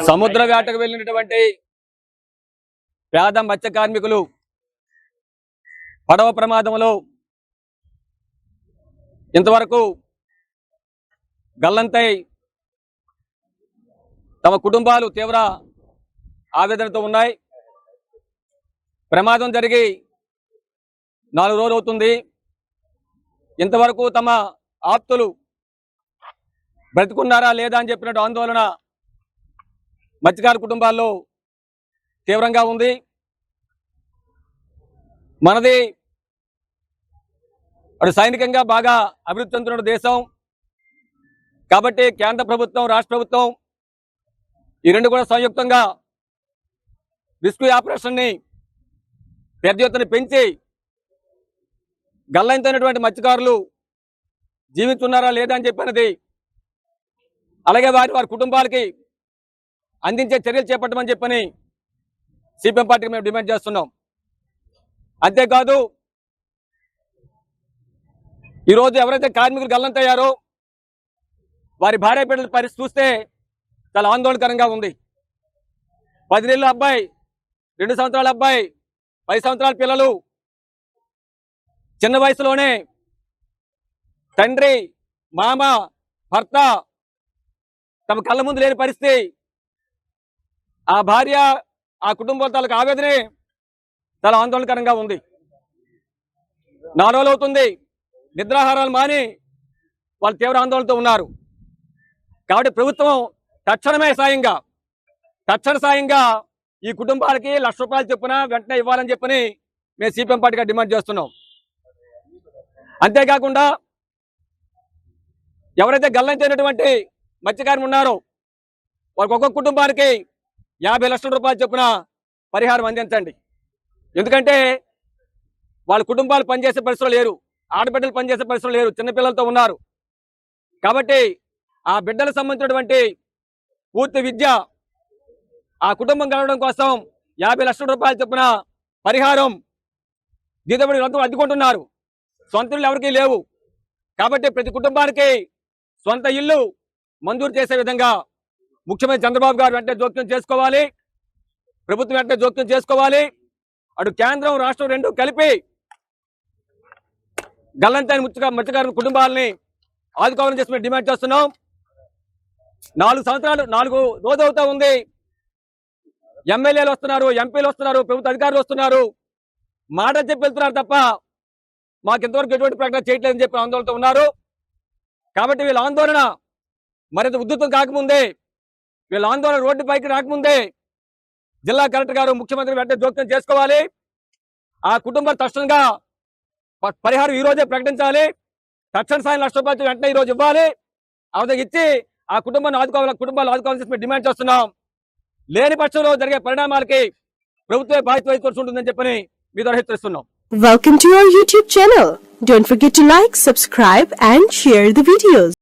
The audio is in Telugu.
సముద్ర వేటకు వెళ్ళినటువంటి పేద మత్స్య కార్మికులు పడవ ప్రమాదంలో ఇంతవరకు గల్లంతై తమ కుటుంబాలు తీవ్ర ఆవేదనతో ఉన్నాయి. ప్రమాదం జరిగి 4 రోజులు అవుతుంది. ఇంతవరకు తమ ఆప్తులు బ్రతికున్నారా లేదా అని చెప్పినట్టు ఆందోళన మత్స్యకార కుటుంబాల్లో తీవ్రంగా ఉంది. మనది అటు సైనికంగా బాగా అభివృద్ధి చెందుతున్న దేశం కాబట్టి కేంద్ర ప్రభుత్వం రాష్ట్ర ప్రభుత్వం ఈ రెండు కూడా సంయుక్తంగా రెస్క్యూ ఆపరేషన్ని పెద్ద ఎత్తున పెంచి గల్లంతైనటువంటి మత్స్యకారులు జీవిస్తున్నారా లేదా అని చెప్పినది, అలాగే వారి కుటుంబాలకి అందించే చర్యలు చేపట్టమని చెప్పని సిపిఎం పార్టీకి మేము డిమాండ్ చేస్తున్నాం. అంతేకాదు ఈరోజు ఎవరైతే కార్మికులు గల్లంతయ్యారో వారి భార్య బిడ్డల పరిస్థితి చూస్తే చాలా ఆందోళనకరంగా ఉంది. 10 నెలల అబ్బాయి, 2 సంవత్సరాల అబ్బాయి, 10 సంవత్సరాల పిల్లలు చిన్న వయసులోనే తండ్రి, మామ, భర్త తమ కళ్ళ ముందు లేని పరిస్థితి. ఆ భార్య, ఆ కుటుంబం తాలూకు ఆవేదనే చాలా ఆందోళనకరంగా ఉంది. 4 రోజులు అవుతుంది, నిద్రాహారాలు మాని వాళ్ళు తీవ్ర ఆందోళనతో ఉన్నారు. కాబట్టి ప్రభుత్వం తక్షణ సాయంగా ఈ కుటుంబాలకి ₹1,00,000 చొప్పున వెంటనే ఇవ్వాలని చెప్పని మేము సిపిఎం పార్టీగా డిమాండ్ చేస్తున్నాం. అంతేకాకుండా ఎవరైతే గల్లంతైనటువంటి మత్స్యకారులు ఉన్నారో వారికి ఒక్కొక్క కుటుంబానికి ₹50 లక్షల చొప్పున పరిహారం అందించండి. ఎందుకంటే వాళ్ళ కుటుంబాలు పనిచేసే పరిస్థితులు లేరు, ఆడబిడ్డలు పనిచేసే పరిస్థితులు లేరు, చిన్నపిల్లలతో ఉన్నారు. కాబట్టి ఆ బిడ్డలకు సంబంధించినటువంటి పూర్తి విద్య ఆ కుటుంబం గడవడం కోసం ₹50 లక్షల చొప్పున పరిహారం దీదబడి అడ్డుకుంటున్నారు. సొంత ఇల్లు ఎవరికీ లేవు. కాబట్టి ప్రతి కుటుంబానికి సొంత ఇల్లు మంజూరు చేసే విధంగా ముఖ్యమంత్రి చంద్రబాబు గారు వెంటనే జోక్యం చేసుకోవాలి, ప్రభుత్వం వెంటనే జోక్యం చేసుకోవాలి. అటు కేంద్రం రాష్ట్రం రెండు కలిపి గల్లంతైన మత్స్యకారుల కుటుంబాలని ఆదుకోవాలని చేసి మేము డిమాండ్ చేస్తున్నాం. 4 రోజులు అవుతా ఉంది. ఎమ్మెల్యేలు వస్తున్నారు, ఎంపీలు వస్తున్నారు, ప్రభుత్వ అధికారులు వస్తున్నారు, మాట చెప్పి వెళ్తున్నారు తప్ప మాకు ఇంతవరకు ఎటువంటి ప్రకటన చేయట్లేదని చెప్పి ఆందోళనతో ఉన్నారు. కాబట్టి వీళ్ళ ఆందోళన మరింత ఉధృతం కాకముందే, వీళ్ళ ఆందోళన రోడ్డు పైకి రాకముందే జిల్లా కలెక్టర్ గారు, ముఖ్యమంత్రి వెంటనే జోక్యం చేసుకోవాలి. ఆ కుటుంబం తక్షణంగా పరిహారం ఈ రోజే ప్రకటించాలి. తక్షణ సాయం ₹1,00,000 వెంటనే ఈ రోజు ఇవ్వాలి. అవతల ఇచ్చి ఆ కుటుంబాలు ఆదుకోవాలని చెప్పి డిమాండ్ చేస్తున్నాం. లేని పక్షంలో జరిగే పరిణామాలకి ప్రభుత్వమే బాధ్యత వహించాల్సి ఉంటుందని చెప్పని మీ ద్వారా హెచ్చరిస్తున్నాం. Welcome to our YouTube channel. Don't forget to like, subscribe and share the videos.